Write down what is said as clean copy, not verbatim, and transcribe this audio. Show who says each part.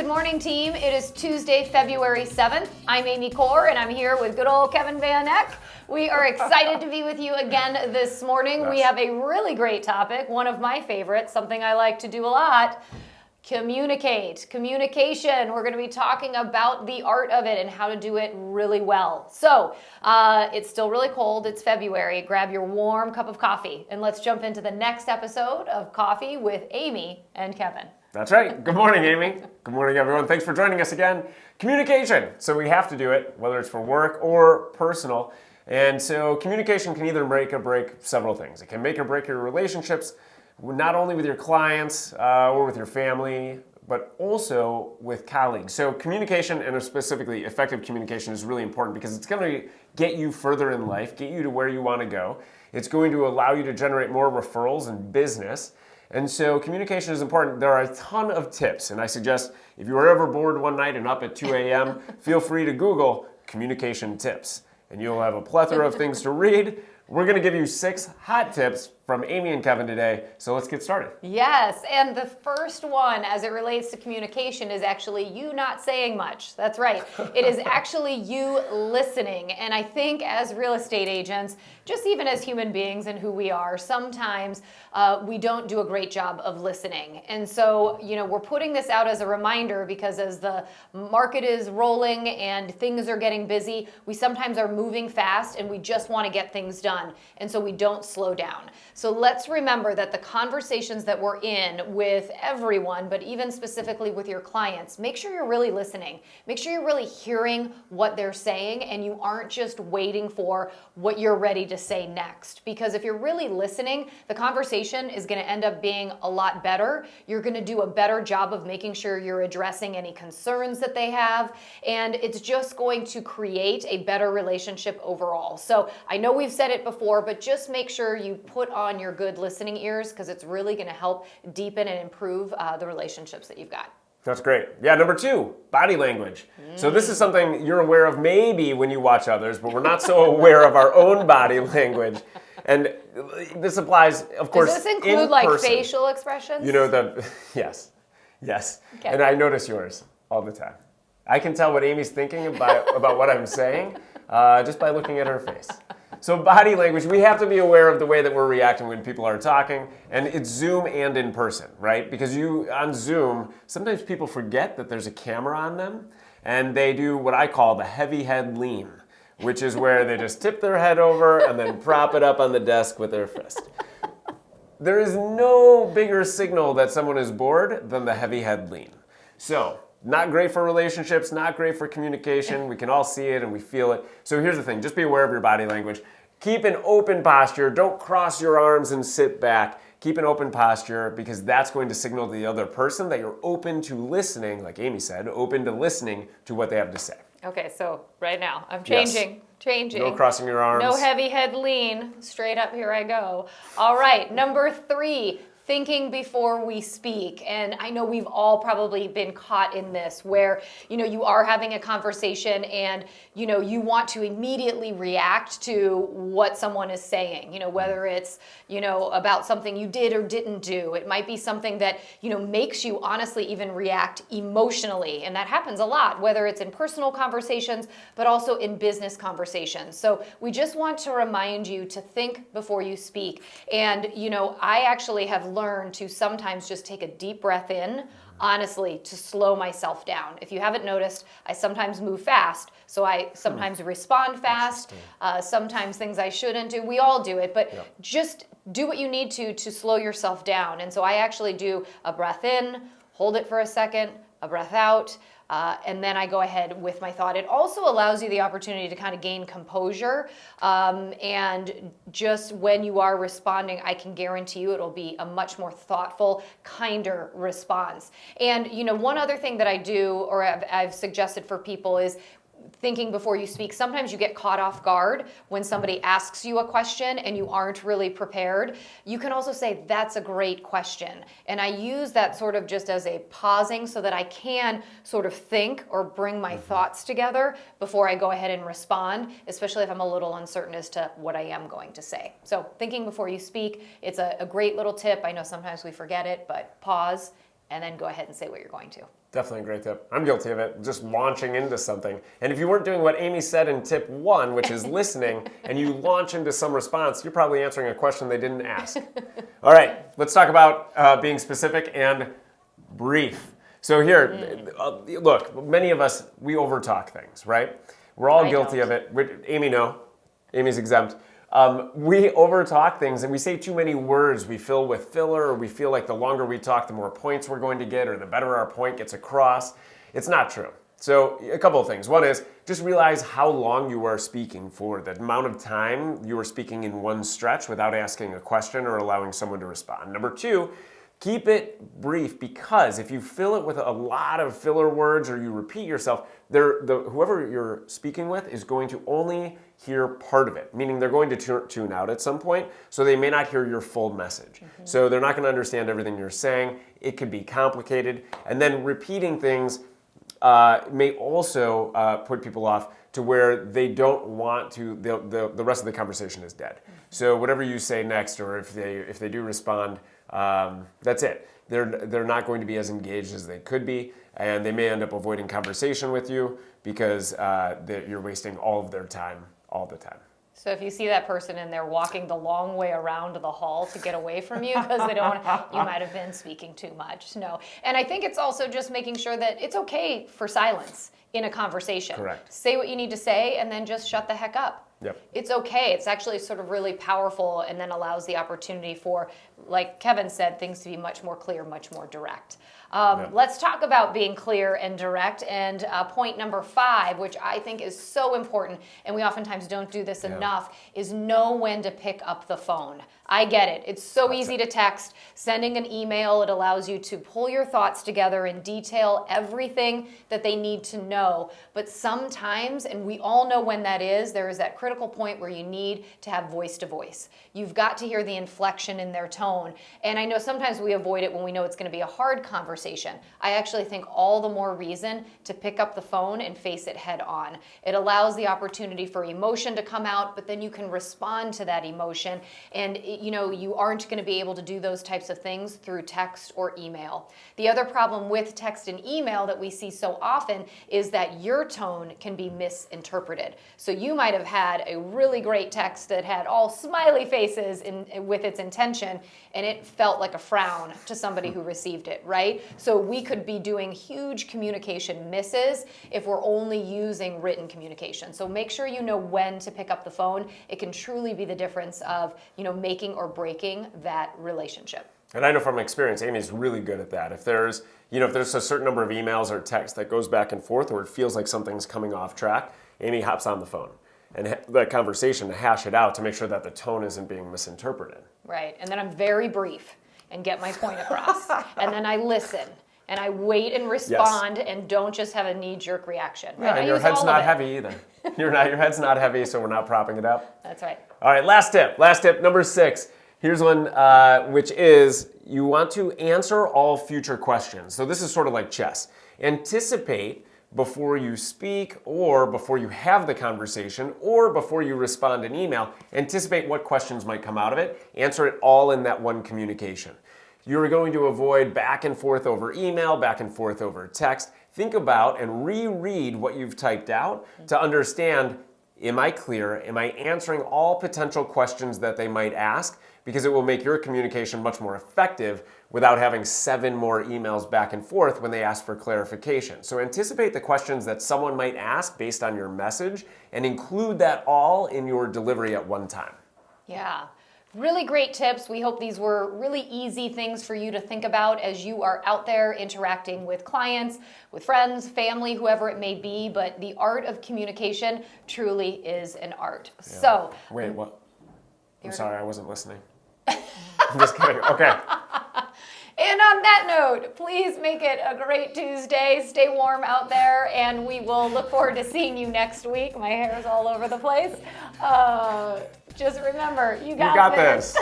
Speaker 1: Good morning, team. It is Tuesday, February 7th. I'm Amy Corr, and I'm here with good old Kevin Van Eck. We are excited to be with you again this morning. Yes. We have a really great topic, one of my favorites, something I like to do a lot. Communication. We're going to be talking about the art of it and how to do it really well. So it's still really cold. It's February. Grab your warm cup of coffee and let's jump into the next episode of Coffee with Amy and Kevin.
Speaker 2: That's right. Good morning, Amy. Good morning, everyone. Thanks for joining us again. Communication. So we have to do it, whether it's for work or personal. And so communication can either make or break several things. It can make or break your relationships, not only with your clients or with your family, but also with colleagues. So communication, and specifically effective communication, is really important because it's going to get you further in life, get you to where you want to go. It's going to allow you to generate more referrals and business. And so communication is important. There are a ton of tips, and I suggest if you were ever bored one night and up at 2 a.m., feel free to Google communication tips, and you'll have a plethora of things to read. We're going to give you 6 hot tips from Amy and Kevin today, so let's get started.
Speaker 1: Yes, and the first one as it relates to communication is actually you not saying much. That's right. It is actually you listening. And I think as real estate agents, just even as human beings and who we are, sometimes we don't do a great job of listening. And so, we're putting this out as a reminder because as the market is rolling and things are getting busy, we sometimes are moving fast and we just want to get things done. And so we don't slow down. So let's remember that the conversations that we're in with everyone, but even specifically with your clients, make sure you're really listening. Make sure you're really hearing what they're saying and you aren't just waiting for what you're ready to say next. Because if you're really listening, the conversation is going to end up being a lot better. You're going to do a better job of making sure you're addressing any concerns that they have, and it's just going to create a better relationship overall. So I know we've said it before, but just make sure you put on your good listening ears because it's really going to help deepen and improve the relationships that you've got.
Speaker 2: That's great. Yeah, number 2, body language. So this is something you're aware of maybe when you watch others, but we're not so aware of our own body language. And this applies, of course,
Speaker 1: does this include like facial expressions?
Speaker 2: Yes.
Speaker 1: Okay.
Speaker 2: And I notice yours all the time. I can tell what Amy's thinking about what I'm saying just by looking at her face. So body language, we have to be aware of the way that we're reacting when people are talking, and it's Zoom and in person, right? Because on Zoom, sometimes people forget that there's a camera on them, and they do what I call the heavy head lean, which is where they just tip their head over and then prop it up on the desk with their fist. There is no bigger signal that someone is bored than the heavy head lean. So, not great for relationships, not great for communication. We can all see it and we feel it. So here's the thing, just be aware of your body language. Keep an open posture. Don't cross your arms and sit back. Keep an open posture because that's going to signal to the other person that you're open to listening, like Amy said, open to listening to what they have to say.
Speaker 1: Okay, so right now, I'm changing.
Speaker 2: No crossing your arms.
Speaker 1: No heavy head lean. Straight up, here I go. All right, number 3. Thinking before we speak. And I know we've all probably been caught in this where, you are having a conversation and, you want to immediately react to what someone is saying, whether it's, about something you did or didn't do. It might be something that, makes you honestly even react emotionally. And that happens a lot, whether it's in personal conversations, but also in business conversations. So we just want to remind you to think before you speak. And, I actually have learned to sometimes just take a deep breath in, honestly, to slow myself down. If you haven't noticed, I sometimes move fast, so I sometimes respond fast, sometimes things I shouldn't do. We all do it, but just do what you need to slow yourself down. And so I actually do a breath in, hold it for a second, a breath out, and then I go ahead with my thought. It also allows you the opportunity to kind of gain composure. And just when you are responding, I can guarantee you it'll be a much more thoughtful, kinder response. And, one other thing that I do or I've suggested for people is thinking before you speak. Sometimes you get caught off guard when somebody asks you a question and you aren't really prepared. You can also say, that's a great question. And I use that sort of just as a pausing so that I can sort of think or bring my thoughts together before I go ahead and respond, especially if I'm a little uncertain as to what I am going to say. So thinking before you speak, it's a great little tip. I know sometimes we forget it, but pause and then go ahead and say what you're going to.
Speaker 2: Definitely a great tip. I'm guilty of it, just launching into something. And if you weren't doing what Amy said in tip 1, which is listening, and you launch into some response, you're probably answering a question they didn't ask. All right, let's talk about being specific and brief. So here, look, many of us, we overtalk things, right? We're all guilty of it. Amy, no. Amy's exempt. We overtalk things and we say too many words. We fill with filler, or we feel like the longer we talk, the more points we're going to get, or the better our point gets across. It's not true. So a couple of things. One is just realize how long you are speaking for, the amount of time you are speaking in one stretch without asking a question or allowing someone to respond. Number 2, keep it brief, because if you fill it with a lot of filler words or you repeat yourself, whoever you're speaking with is going to only hear part of it, meaning they're going to tune out at some point, so they may not hear your full message. Mm-hmm. So they're not going to understand everything you're saying. It could be complicated. And then repeating things may also put people off to where they don't want to, the rest of the conversation is dead. Mm-hmm. So whatever you say next, or if they do respond, that's it. They're not going to be as engaged as they could be, and they may end up avoiding conversation with you because you're wasting all of their time all the time.
Speaker 1: So if you see that person and they're walking the long way around the hall to get away from you because you might have been speaking too much. No. And I think it's also just making sure that it's okay for silence in a conversation.
Speaker 2: Correct.
Speaker 1: Say what you need to say and then just shut the heck up.
Speaker 2: Yep.
Speaker 1: It's okay. It's actually sort of really powerful, and then allows the opportunity for, like Kevin said, things to be much more clear, much more direct. Let's talk about being clear and direct. And point number 5, which I think is so important, and we oftentimes don't do this enough, is know when to pick up the phone. I get it. It's so easy to text. Sending an email, it allows you to pull your thoughts together and detail everything that they need to know. But sometimes, and we all know when that is, there is that critical point where you need to have voice to voice. You've got to hear the inflection in their tone. And I know sometimes we avoid it when we know it's going to be a hard conversation. I actually think all the more reason to pick up the phone and face it head on. It allows the opportunity for emotion to come out, but then you can respond to that emotion. And you aren't going to be able to do those types of things through text or email. The other problem with text and email that we see so often is that your tone can be misinterpreted. So you might have had a really great text that had all smiley faces with its intention, and it felt like a frown to somebody who received it, right? So we could be doing huge communication misses if we're only using written communication. So make sure you know when to pick up the phone. It can truly be the difference of, making or breaking that relationship.
Speaker 2: And I know from experience, Amy's really good at that. If there's a certain number of emails or text that goes back and forth, or it feels like something's coming off track, Amy hops on the phone and that conversation to hash it out to make sure that the tone isn't being misinterpreted.
Speaker 1: Right, and then I'm very brief and get my point across. And then I listen. And I wait and respond, and don't just have a knee-jerk reaction. Right?
Speaker 2: Yeah, your head's not heavy either. Your head's not heavy, so we're not propping it up.
Speaker 1: That's right.
Speaker 2: All right, last tip, number 6. Here's one, which is you want to answer all future questions. So this is sort of like chess. Anticipate before you speak, or before you have the conversation, or before you respond an email. Anticipate what questions might come out of it. Answer it all in that one communication. You're going to avoid back and forth over email, back and forth over text. Think about and reread what you've typed out to understand, am I clear? Am I answering all potential questions that they might ask? Because it will make your communication much more effective without having 7 more emails back and forth when they ask for clarification. So anticipate the questions that someone might ask based on your message and include that all in your delivery at one time.
Speaker 1: Yeah. Really great tips. We hope these were really easy things for you to think about as you are out there interacting with clients, with friends, family, whoever it may be. But the art of communication truly is an art. Yeah. So,
Speaker 2: wait, what? I'm sorry, I wasn't listening. I'm just kidding. Okay.
Speaker 1: And on that note, please make it a great Tuesday. Stay warm out there, and we will look forward to seeing you next week. My hair is all over the place. Just remember, you got this.